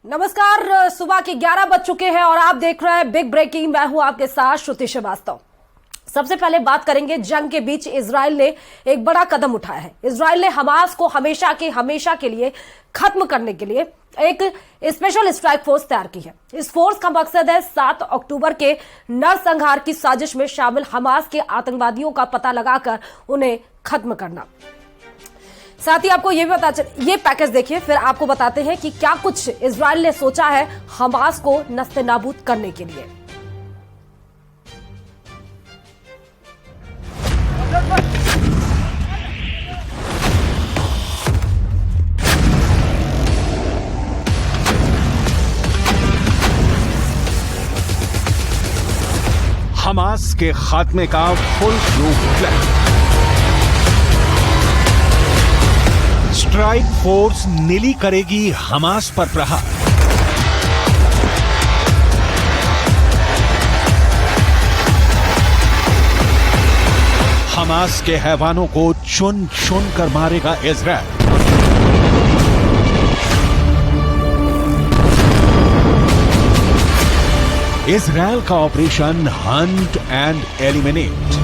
नमस्कार, सुबह के 11 बज चुके हैं और आप देख रहे हैं बिग ब्रेकिंग। मैं हूं आपके साथ श्रुति श्रीवास्तव। सबसे पहले बात करेंगे जंग के बीच इजराइल ने एक बड़ा कदम उठाया है। इजराइल ने हमास को हमेशा के लिए खत्म करने के लिए एक स्पेशल स्ट्राइक फोर्स तैयार की है। इस फोर्स का मकसद है 7 अक्टूबर के नरसंहार की साजिश में शामिल हमास के आतंकवादियों का पता लगाकर उन्हें खत्म करना। साथ ही आपको ये पैकेज देखिए, फिर आपको बताते हैं कि क्या कुछ इजराइल ने सोचा है हमास को नस्ते-नाबूद करने के लिए। हमास के खात्मे का full proof plan. Strike force नीली करेगी हमास पर प्रहार। हमास के हैवानों को चुन चुन कर मारेगा इजराइल। इजराइल का ऑपरेशन हंट एंड एलिमिनेट।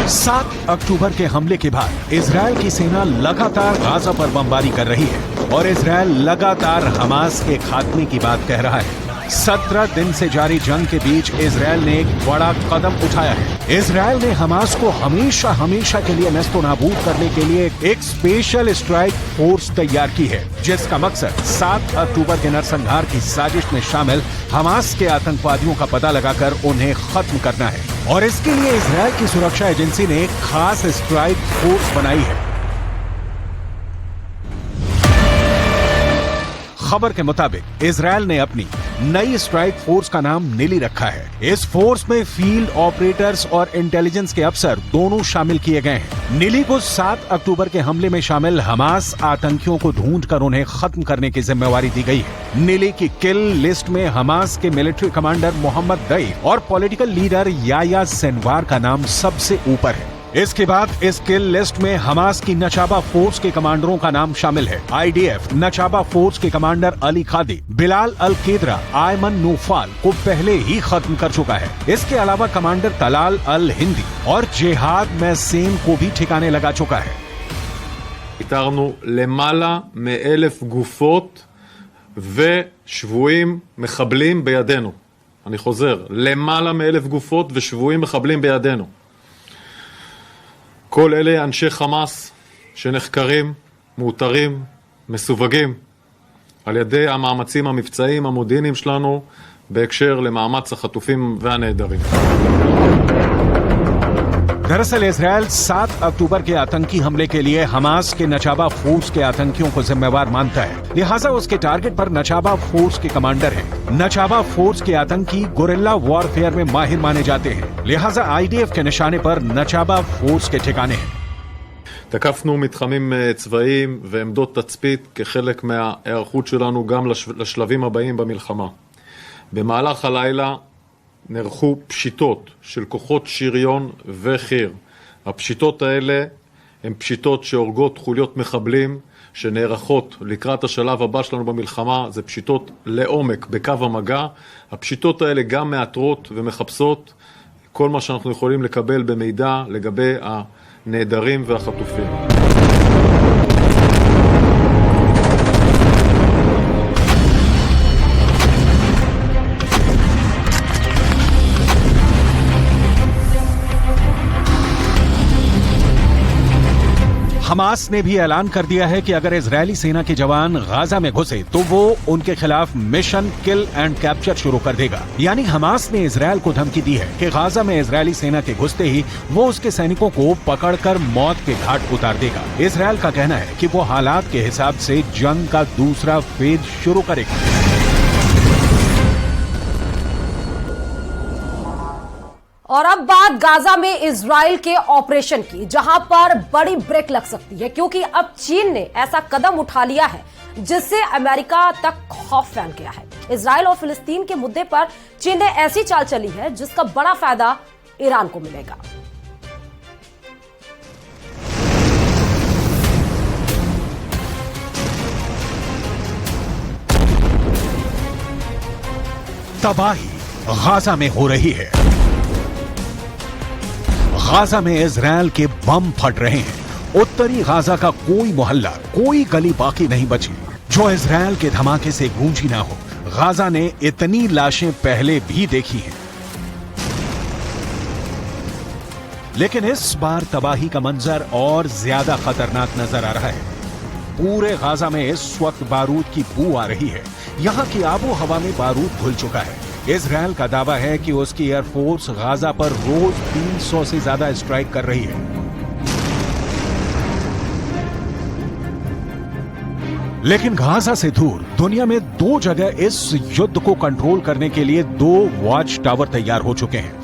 सात अक्टूबर के हमले के बाद इजराइल की सेना लगातार गाजा पर बमबारी कर रही है और इजराइल लगातार हमास के खात्मे की बात कह रहा है। 17 दिन से जारी जंग के बीच इजराइल ने एक बड़ा कदम उठाया है। इजराइल ने हमास को हमेशा के लिए नस्तोनाबूद करने के लिए एक स्पेशल स्ट्राइक फोर्स तैयार की है, जिसका मकसद 7 अक्टूबर के नरसंहार की साजिश में शामिल हमास के आतंकवादियों का पता लगाकर उन्हें खत्म करना है। और इसके लिए इजराइल की सुरक्षा एजेंसी ने एक खास स्ट्राइक फोर्स बनाई है। खबर के मुताबिक इजराइल ने अपनी नई स्ट्राइक फोर्स का नाम नीली रखा है। इस फोर्स में फील्ड ऑपरेटर्स और इंटेलिजेंस के अफसर दोनों शामिल किए गए हैं। नीली को 7 अक्टूबर के हमले में शामिल हमास आतंकियों को ढूंढकर उन्हें खत्म करने की जिम्मेवारी दी गई है। नीली की किल लिस्ट में हमास के मिलिट्री कमांडर मोहम्मद दईफ और पॉलिटिकल लीडर याह्या सिनवार का नाम सबसे ऊपर है। इसके बाद इस किल लिस्ट में हमास की नचाबा फोर्स के कमांडरों का नाम शामिल है। आईडीएफ नचाबा फोर्स के कमांडर अली खादी, बिलाल अल केदरा, आयमन नूफाल को पहले ही खत्म कर चुका है। इसके अलावा कमांडर तलाल अल हिंदी और जिहाद मैसेम को भी ठिकाने लगा चुका है। איתרנו למעלה מ1,000 גופות ושבויים מחבלים בידינו. אני חוזר, למעלה מ1,000 גופות ושבויים מחבלים בידינו. כל אלה אנשי חמאס שנחקרים, מאותרים, מסווגים על ידי המאמצים המבצעיים המודיעיניים שלנו בהקשר למאמץ החטופים והנעדרים. दरअसल इजराइल 7 अक्टूबर के आतंकी हमले के लिए हमास के नचाबा फोर्स के आतंकियों को जिम्मेवार मानता है, लिहाजा उसके टारगेट पर नचाबा फोर्स के कमांडर हैं। नचाबा फोर्स के आतंकी गुरिल्ला वॉरफेयर में माहिर माने जाते हैं, लिहाजा आईडीएफ के निशाने पर नचाबा फोर्स के ठिकाने हैं। תקפנו מתחמים צבאיים ועמדות תצפית כחלק מההיערכות שלנו גם לשלבים הבאים במלחמה. במהלך הלילה נערכו פשיטות של כוחות שריון וחי"ר. הפשיטות האלה הן פשיטות שהורגות חוליות מחבלים שנערכות לקראת השלב הבא שלנו במלחמה. זה פשיטות לעומק בקו המגע. הפשיטות האלה גם מאתרות ומחפשות כל מה שאנחנו יכולים לקבל במידע לגבי הנעדרים והחטופים. हमास ने भी ऐलान कर दिया है कि अगर इजरायली सेना के जवान गाजा में घुसे तो वो उनके खिलाफ मिशन किल एंड कैप्चर शुरू कर देगा। यानी हमास ने इजरायल को धमकी दी है कि गाजा में इजरायली सेना के घुसते ही वो उसके सैनिकों को पकड़कर मौत के घाट उतार देगा। इजरायल का कहना है कि वो हालात के हिसाब से जंग का दूसरा फेज शुरू करेगा। और अब बात गाजा में इजराइल के ऑपरेशन की, जहां पर बड़ी ब्रेक लग सकती है, क्योंकि अब चीन ने ऐसा कदम उठा लिया है जिससे अमेरिका तक खौफ फैल गया है। इजराइल और फिलिस्तीन के मुद्दे पर चीन ने ऐसी चाल चली है जिसका बड़ा फायदा ईरान को मिलेगा। तबाही गाजा में हो रही है। गाजा में इजराइल के बम फट रहे हैं। उत्तरी गाजा का कोई मोहल्ला, कोई गली बाकी नहीं बची जो इजराइल के धमाके से गूंजी ना हो। गाजा ने इतनी लाशें पहले भी देखी हैं, लेकिन इस बार तबाही का मंजर और ज्यादा खतरनाक नजर आ रहा है। पूरे गाजा में इस वक्त बारूद की बू आ रही है। यहां की आबो हवा में बारूद घुल चुका है। इजराइल का दावा है कि उसकी एयरफोर्स गाजा पर रोज 300 से ज्यादा स्ट्राइक कर रही है। लेकिन गाजा से दूर दुनिया में 2 जगह इस युद्ध को कंट्रोल करने के लिए 2 वॉच टावर तैयार हो चुके हैं।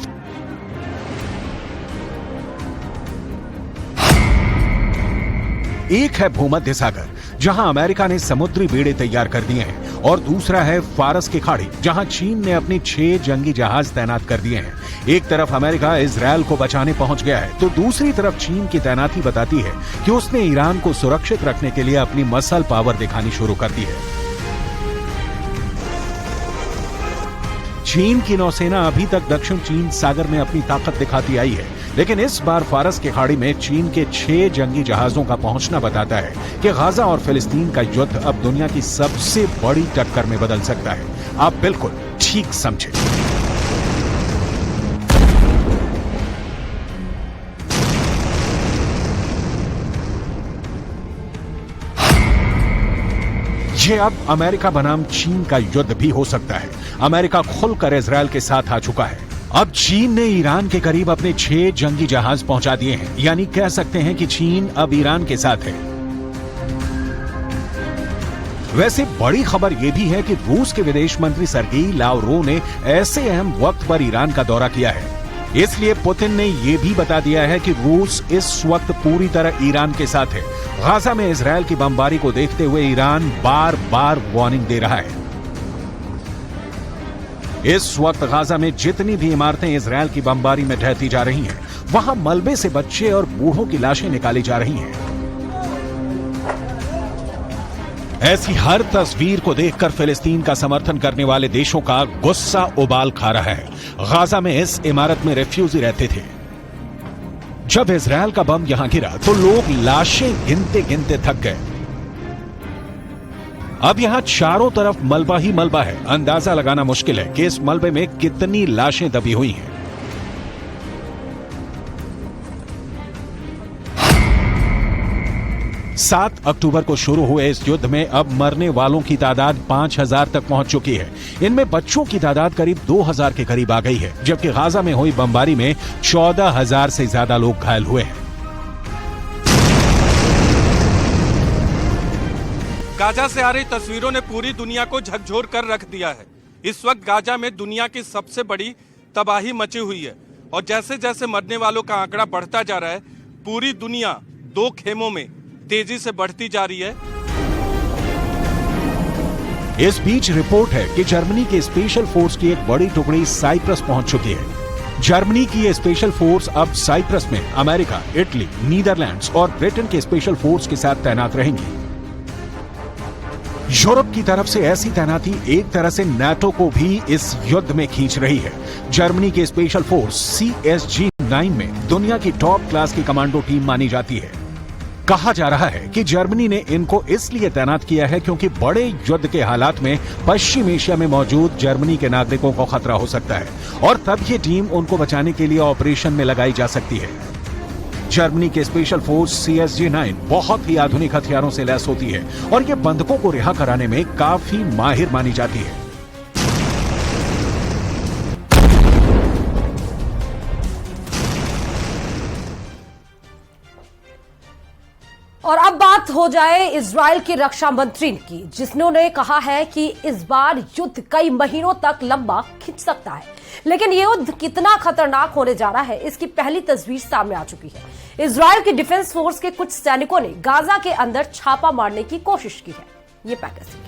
एक है भूमध्य सागर, जहां अमेरिका ने समुद्री बेड़े तैयार कर दिए हैं, और दूसरा है फारस की खाड़ी, जहां चीन ने अपने 6 जंगी जहाज तैनात कर दिए हैं। एक तरफ अमेरिका इजराइल को बचाने पहुंच गया है, तो दूसरी तरफ चीन की तैनाती बताती है कि उसने ईरान को सुरक्षित रखने के लिए अपनी मसल पावर दिखानी शुरू कर दी है। चीन की नौसेना अभी तक दक्षिण चीन सागर में अपनी ताकत दिखाती आई है, लेकिन इस बार फारस की खाड़ी में चीन के 6 जंगी जहाजों का पहुंचना बताता है कि गाजा और फिलिस्तीन का युद्ध अब दुनिया की सबसे बड़ी टक्कर में बदल सकता है। आप बिल्कुल ठीक समझे। ये अब अमेरिका बनाम चीन का युद्ध भी हो सकता है। अमेरिका खुलकर इजराइल के साथ आ चुका है। अब चीन ने ईरान के करीब अपने 6 जंगी जहाज पहुंचा दिए हैं, यानी कह सकते हैं कि चीन अब ईरान के साथ है। वैसे बड़ी खबर यह भी है कि रूस के विदेश मंत्री सर्गेई लावरोव ने ऐसे अहम वक्त पर ईरान का दौरा किया है। इसलिए पुतिन ने यह भी बता दिया है कि रूस इस वक्त पूरी तरह ईरान के साथ है। गाजा में इजराइल की बमबारी को देखते हुए ईरान बार बार वार्निंग दे रहा है। इस वक्त गाजा में जितनी भी इमारतें इजराइल की बमबारी में ढहती जा रही हैं, वहां मलबे से बच्चे और बूढ़ों की लाशें निकाली जा रही हैं। ऐसी हर तस्वीर को देखकर फिलिस्तीन का समर्थन करने वाले देशों का गुस्सा उबाल खा रहा है। गाजा में इस इमारत में रेफ्यूजी रहते थे। जब इजराइल का बम यहां गिरा तो लोग लाशें गिनते गिनते थक गए। अब यहां चारों तरफ मलबा ही मलबा है। अंदाजा लगाना मुश्किल है कि इस मलबे में कितनी लाशें दबी हुई हैं। 7 अक्टूबर को शुरू हुए इस युद्ध में अब मरने वालों की तादाद 5000 तक पहुंच चुकी है। इनमें बच्चों की तादाद करीब 2000 के करीब आ गई है, जबकि गाजा में हुई बमबारी में 14000 से ज्यादा लोग घायल हुए हैं। गाजा से आ रही तस्वीरों ने पूरी दुनिया को झकझोर कर रख दिया है। इस वक्त गाजा में दुनिया की सबसे बड़ी तबाही मची हुई है और जैसे जैसे मरने वालों का आंकड़ा बढ़ता जा रहा है, पूरी दुनिया 2 खेमों में तेजी से बढ़ती जा रही है। इस बीच रिपोर्ट है कि जर्मनी के स्पेशल फोर्स की एक बड़ी टुकड़ी साइप्रस पहुंच चुकी है। जर्मनी की ये स्पेशल फोर्स अब साइप्रस में अमेरिका, इटली, नीदरलैंड्स और ब्रिटेन के स्पेशल फोर्स के साथ तैनात रहेंगी। यूरोप की तरफ से ऐसी तैनाती एक तरह से नाटो को भी इस युद्ध में खींच रही है। जर्मनी की स्पेशल फोर्स CSG-9 में दुनिया की टॉप क्लास की कमांडो टीम मानी जाती है। कहा जा रहा है कि जर्मनी ने इनको इसलिए तैनात किया है क्योंकि बड़े युद्ध के हालात में पश्चिम एशिया में मौजूद जर्मनी के नागरिकों को खतरा हो सकता है और तब ये टीम उनको बचाने के लिए ऑपरेशन में लगाई जा सकती है। जर्मनी के स्पेशल फोर्स CSG-9 बहुत ही आधुनिक हथियारों से लैस होती है और ये बंधकों को रिहा कराने में काफी माहिर मानी जाती है। और अब बात हो जाए इजराइल के रक्षा मंत्री की, जिन्होंने कहा है कि इस बार युद्ध कई महीनों तक लंबा खिंच सकता है। लेकिन ये युद्ध कितना खतरनाक होने जा रहा है, इसकी पहली तस्वीर सामने आ चुकी है। इजराइल की डिफेंस फोर्स के कुछ सैनिकों ने गाजा के अंदर छापा मारने की कोशिश की है। ये पैकेज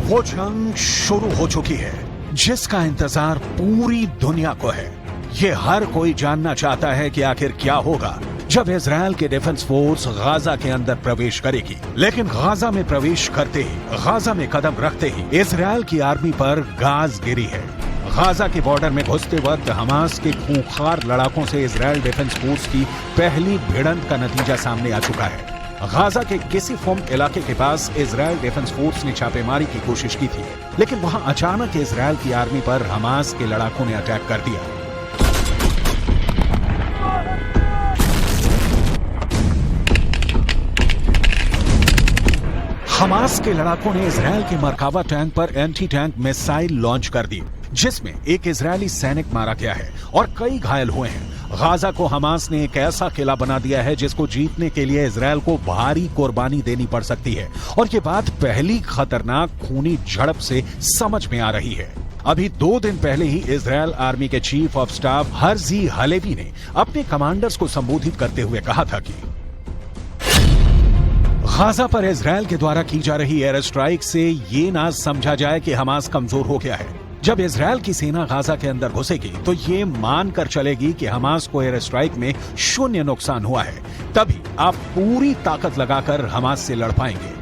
वो जंग शुरू हो चुकी है जिसका इंतजार पूरी दुनिया को है। ये हर कोई जानना चाहता है कि आखिर क्या होगा जब इजराइल की डिफेंस फोर्स गाजा के अंदर प्रवेश करेगी। लेकिन गाजा में प्रवेश करते ही, गाजा में कदम रखते ही इजराइल की आर्मी पर गाज गिरी है। गाजा के बॉर्डर में घुसते वक्त हमास के खूंखार लड़ाकों से इजराइल डिफेंस फोर्स की पहली भिड़ंत का नतीजा सामने आ चुका है। गाजा के किसी फोम इलाके के पास इजराइल डिफेंस फोर्स ने छापेमारी की कोशिश की थी, लेकिन वहां अचानक इजराइल की आर्मी पर हमास के लड़ाकों ने अटैक कर दिया। हमास के लड़ाकों ने इजराइल के मरकावा टैंक पर एंटी टैंक मिसाइल लॉन्च कर दी, जिसमें एक इजरायली सैनिक मारा गया है और कई घायल हुए हैं। गाजा को हमास ने एक ऐसा किला बना दिया है जिसको जीतने के लिए इजराइल को भारी कुर्बानी देनी पड़ सकती है, और ये बात पहली खतरनाक खूनी झड़प से समझ में आ रही है। अभी 2 दिन पहले ही इजराइल आर्मी के chief of staff Herzi Halevi ने अपने कमांडर्स को संबोधित करते हुए कहा था कि गाजा पर इजराइल के द्वारा की जा रही एयर स्ट्राइक से ये ना समझा जाए कि हमास कमजोर हो गया है। जब इजराइल की सेना गाजा के अंदर घुसेगी तो ये मानकर चलेगी कि हमास को एयर स्ट्राइक में 0 नुकसान हुआ है, तभी आप पूरी ताकत लगाकर हमास से लड़ पाएंगे।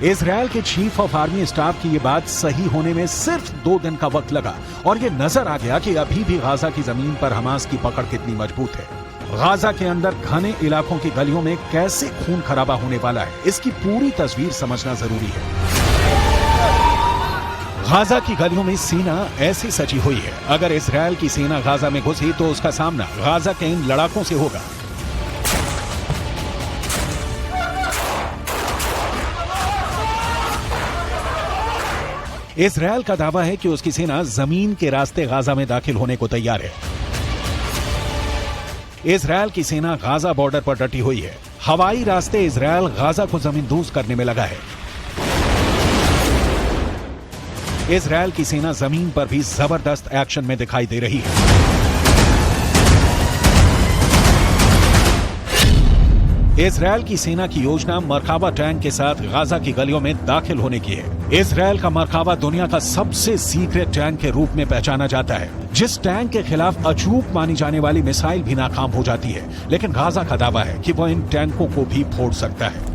इजराइल के चीफ ऑफ आर्मी स्टाफ की ये बात सही होने में सिर्फ 2 दिन का वक्त लगा, और ये नजर आ गया कि अभी भी गाजा की जमीन पर हमास की पकड़ कितनी मजबूत है। गाजा के अंदर घने इलाकों की गलियों में कैसे खून खराबा होने वाला है, इसकी पूरी तस्वीर समझना जरूरी है। गाजा की गलियों में सेना ऐसी सजी हुई है, अगर इजराइल की सेना गाजा में घुसी तो उसका सामना गाजा के इन लड़ाकों से होगा। इजराइल का दावा है कि उसकी सेना जमीन के रास्ते गाजा में दाखिल होने को तैयार है। इजराइल की सेना गाजा बॉर्डर पर डटी हुई है। हवाई रास्ते इजराइल गाजा को जमींदोज करने में लगा है। इजराइल की सेना जमीन पर भी जबरदस्त एक्शन में दिखाई दे रही है। इजराइल की सेना की योजना मरकावा टैंक के साथ गाजा की गलियों में दाखिल होने की है। इजराइल का मरकावा दुनिया का सबसे सीक्रेट टैंक के रूप में पहचाना जाता है, जिस टैंक के खिलाफ अचूक मानी जाने वाली मिसाइल भी नाकाम हो जाती है, लेकिन गाजा का दावा है कि वह इन टैंकों को भी फोड़ सकता है।